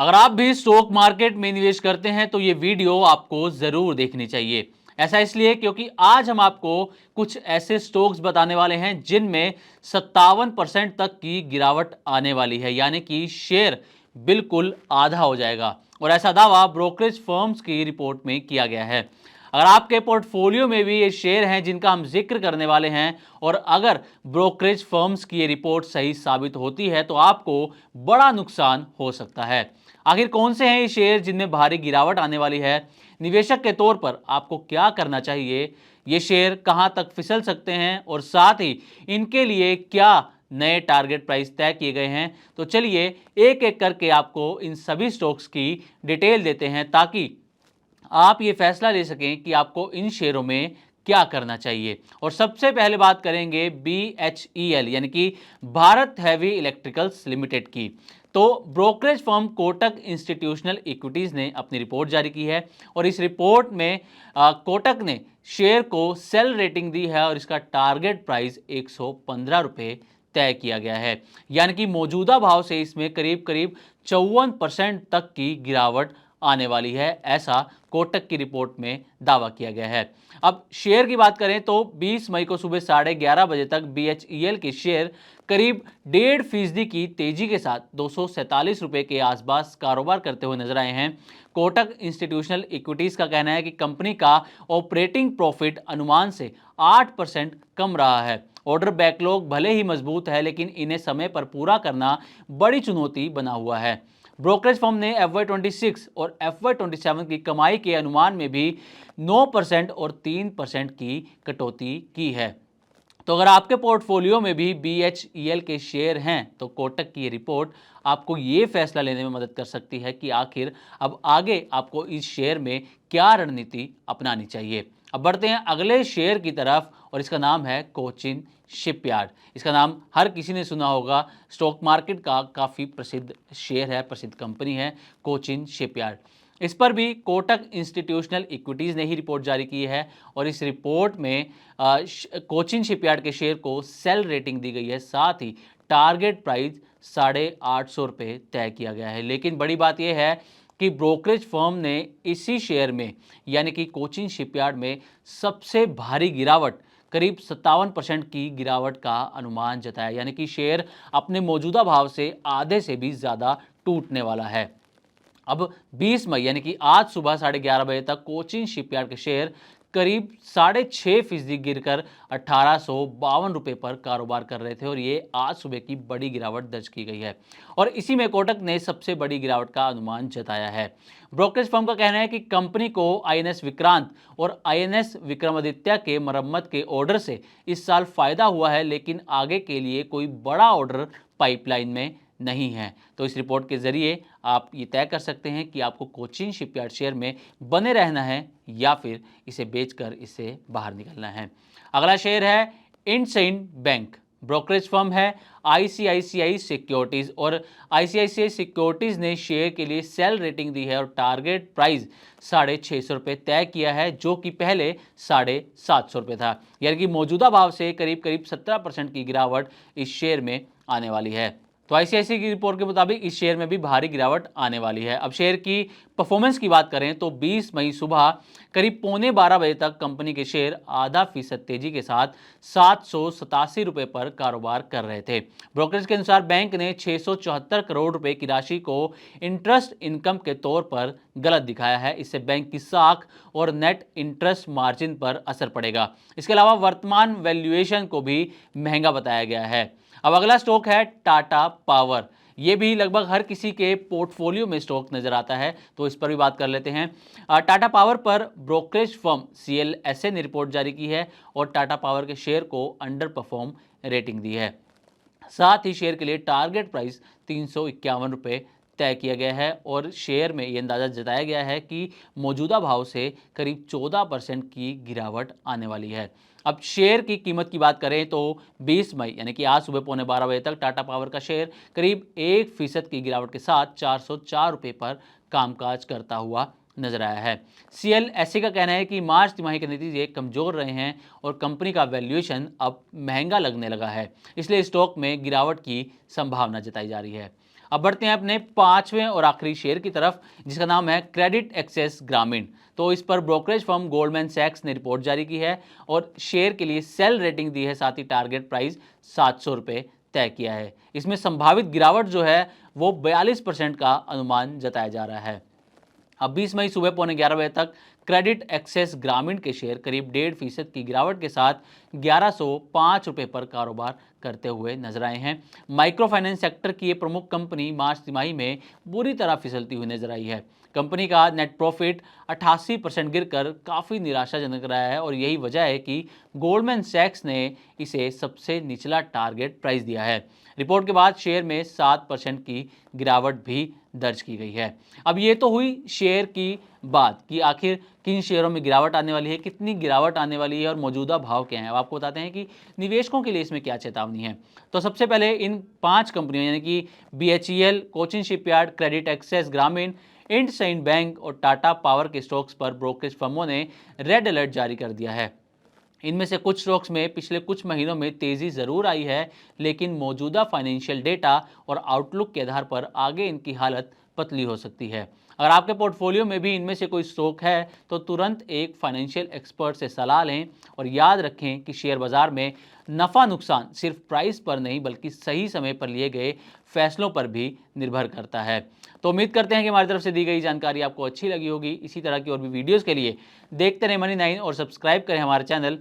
अगर आप भी स्टॉक मार्केट में निवेश करते हैं तो ये वीडियो आपको जरूर देखनी चाहिए। ऐसा इसलिए क्योंकि आज हम आपको कुछ ऐसे स्टॉक्स बताने वाले हैं जिनमें 57% तक की गिरावट आने वाली है, यानी कि शेयर बिल्कुल आधा हो जाएगा। और ऐसा दावा ब्रोकरेज फर्म्स की रिपोर्ट में किया गया है। अगर आपके पोर्टफोलियो में भी ये शेयर हैं जिनका हम जिक्र करने वाले हैं और अगर ब्रोकरेज फर्म्स की ये रिपोर्ट सही साबित होती है तो आपको बड़ा नुकसान हो सकता है। आखिर कौन से हैं ये शेयर जिनमें भारी गिरावट आने वाली है, निवेशक के तौर पर आपको क्या करना चाहिए, ये शेयर कहां तक फिसल सकते हैं और साथ ही इनके लिए क्या नए टारगेट प्राइस तय किए गए हैं। तो चलिए एक एक करके आपको इन सभी स्टॉक्स की डिटेल देते हैं ताकि आप ये फैसला ले सकें कि आपको इन शेयरों में क्या करना चाहिए। और सबसे पहले बात करेंगे BHEL यानी कि भारत हैवी इलेक्ट्रिकल्स लिमिटेड की। तो brokerage firm Kotak institutional equities ने अपनी रिपोर्ट जारी की है और इस रिपोर्ट में कोटक ने शेयर को सेल रेटिंग दी है और इसका टारगेट प्राइस 115 रुपये तय किया गया है, यानी कि मौजूदा भाव से इसमें करीब करीब 54% तक की गिरावट आने वाली है, ऐसा कोटक की रिपोर्ट में दावा किया गया है। अब शेयर की बात करें तो 20 मई को सुबह 11:30 बजे तक BHEL के शेयर करीब 1.5% की तेजी के साथ 247 रुपए के आसपास कारोबार करते हुए नजर आए हैं। कोटक इंस्टीट्यूशनल इक्विटीज का कहना है कि कंपनी का ऑपरेटिंग प्रॉफिट अनुमान से 8% कम रहा है। ऑर्डर बैकलॉग भले ही मजबूत है लेकिन इन्हें समय पर पूरा करना बड़ी चुनौती बना हुआ है। ब्रोकरेज फर्म ने FY26 और FY27 की कमाई के अनुमान में भी 9% और 3% की कटौती की है। तो अगर आपके पोर्टफोलियो में भी BHEL के शेयर हैं तो कोटक की ये रिपोर्ट आपको ये फैसला लेने में मदद कर सकती है कि आखिर अब आगे आपको इस शेयर में क्या रणनीति अपनानी चाहिए। अब बढ़ते हैं अगले शेयर की तरफ और इसका नाम है कोचिन शिपयार्ड। इसका नाम हर किसी ने सुना होगा, स्टॉक मार्केट का काफ़ी प्रसिद्ध शेयर है, प्रसिद्ध कंपनी है कोचिन शिपयार्ड। इस पर भी कोटक इंस्टीट्यूशनल इक्विटीज़ ने ही रिपोर्ट जारी की है और इस रिपोर्ट में कोचिन शिपयार्ड के शेयर को सेल रेटिंग दी गई है, साथ ही टारगेट प्राइस 850 रुपये तय किया गया है। लेकिन बड़ी बात यह है कि ब्रोकरेज फर्म ने इसी शेयर में यानी कि कोचिन शिपयार्ड में सबसे भारी गिरावट करीब 57% की गिरावट का अनुमान जताया, यानी कि शेयर अपने मौजूदा भाव से आधे से भी ज़्यादा टूटने वाला है। अब 20 मई यानी कि आज सुबह 11:30 बजे तक कोचिन शिपयार्ड के शेयर करीब 6.5% गिरकर 1852 रुपये पर कारोबार कर रहे थे और ये आज सुबह की बड़ी गिरावट दर्ज की गई है और इसी में कोटक ने सबसे बड़ी गिरावट का अनुमान जताया है। ब्रोकरेज फर्म का कहना है कि कंपनी को INS विक्रांत और INS विक्रमादित्य के मरम्मत के ऑर्डर से इस साल फायदा हुआ है, लेकिन आगे के लिए कोई बड़ा ऑर्डर पाइपलाइन में नहीं है। तो इस रिपोर्ट के जरिए आप ये तय कर सकते हैं कि आपको कोचिन शिपयार्ड शेयर में बने रहना है या फिर इसे बेचकर इससे बाहर निकलना है। अगला शेयर है इंडसइंड बैंक। ब्रोकरेज फर्म है ICICI सिक्योरिटीज़ और ICICI सिक्योरिटीज़ ने शेयर के लिए सेल रेटिंग दी है और टारगेट प्राइस 650 रुपये तय किया है, जो कि पहले 750 रुपये था, यानी कि मौजूदा भाव से करीब करीब 17% की गिरावट इस शेयर में आने वाली है। तो ICICI की रिपोर्ट के मुताबिक इस शेयर में भी भारी गिरावट आने वाली है। अब शेयर की परफॉर्मेंस की बात करें तो 20 मई सुबह करीब 11:15 बजे तक कंपनी के शेयर आधा फीसद तेजी के साथ 787 रुपये पर कारोबार कर रहे थे। ब्रोकरेज के अनुसार बैंक ने 674 करोड़ रुपए की राशि को इंटरेस्ट इनकम के तौर पर गलत दिखाया है। इससे बैंक की साख और नेट इंटरेस्ट मार्जिन पर असर पड़ेगा। इसके अलावा वर्तमान वैल्यूएशन को भी महंगा बताया गया है। अब अगला स्टॉक है टाटा पावर। ये भी लगभग हर किसी के पोर्टफोलियो में स्टॉक नजर आता है, तो इस पर भी बात कर लेते हैं। टाटा पावर पर ब्रोकरेज फर्म CLSA ने रिपोर्ट जारी की है और टाटा पावर के शेयर को अंडर परफॉर्म रेटिंग दी है। साथ ही शेयर के लिए टारगेट प्राइस 351 रुपये तय किया गया है और शेयर में ये अंदाज़ा जताया गया है कि मौजूदा भाव से करीब 14% की गिरावट आने वाली है। अब शेयर की कीमत की बात करें तो 20 मई यानी कि आज सुबह 11:15 बजे तक टाटा पावर का शेयर करीब 1% की गिरावट के साथ 404 रुपये पर कामकाज करता हुआ नजर आया है। CLSA का कहना है कि मार्च तिमाही के नतीजे कमजोर रहे हैं और कंपनी का वैल्यूएशन अब महंगा लगने लगा है, इसलिए स्टॉक में गिरावट की संभावना जताई जा रही है। अब बढ़ते हैं अपने पांचवें और आखिरी शेयर की तरफ, जिसका नाम है क्रेडिट एक्सेस ग्रामीण। तो इस पर ब्रोकरेज फर्म गोल्डमैन सैक्स ने रिपोर्ट जारी की है और शेयर के लिए सेल रेटिंग दी है, साथ ही टारगेट प्राइस 700 रुपये तय किया है। इसमें संभावित गिरावट जो है वो 42% का अनुमान जताया जा रहा है। अब 20 मई सुबह 11:15 बजे तक क्रेडिट एक्सेस ग्रामीण के शेयर करीब 1.5% की गिरावट के साथ 1105 रुपये पर कारोबार करते हुए नजर आए हैं। माइक्रो फाइनेंस सेक्टर की ये प्रमुख कंपनी मार्च तिमाही में बुरी तरह फिसलती हुई नजर आई है। कंपनी का नेट प्रॉफिट 88% गिरकर काफ़ी निराशाजनक रहा है और यही वजह है कि गोल्डमैन सैक्स ने इसे सबसे निचला टारगेट प्राइस दिया है। रिपोर्ट के बाद शेयर में 7% की गिरावट भी दर्ज की गई है। अब ये तो हुई शेयर की बात कि आखिर किन शेयरों में गिरावट आने वाली है, कितनी गिरावट आने वाली है और मौजूदा भाव क्या है। अब आपको बताते हैं कि निवेशकों के लिए इसमें क्या चेतावनी है। तो सबसे पहले इन 5 कंपनियों यानी कि BHEL, Cochin Shipyard, Credit Access Grameen, IndusInd Bank और टाटा पावर के स्टॉक्स पर ब्रोकरेज फर्मों ने रेड अलर्ट जारी कर दिया है। इनमें से कुछ स्टॉक्स में पिछले कुछ महीनों में तेजी जरूर आई है, लेकिन मौजूदा फाइनेंशियल डेटा और आउटलुक के आधार पर आगे इनकी हालत पतली हो सकती है। अगर आपके पोर्टफोलियो में भी इनमें से कोई स्टॉक है तो तुरंत एक फाइनेंशियल एक्सपर्ट से सलाह लें और याद रखें कि शेयर बाजार में नफ़ा नुकसान सिर्फ प्राइस पर नहीं बल्कि सही समय पर लिए गए फैसलों पर भी निर्भर करता है। तो उम्मीद करते हैं कि हमारी तरफ से दी गई जानकारी आपको अच्छी लगी होगी। इसी तरह की और भी वीडियोज़ के लिए देखते रहें मनी 9 और सब्सक्राइब करें हमारा चैनल।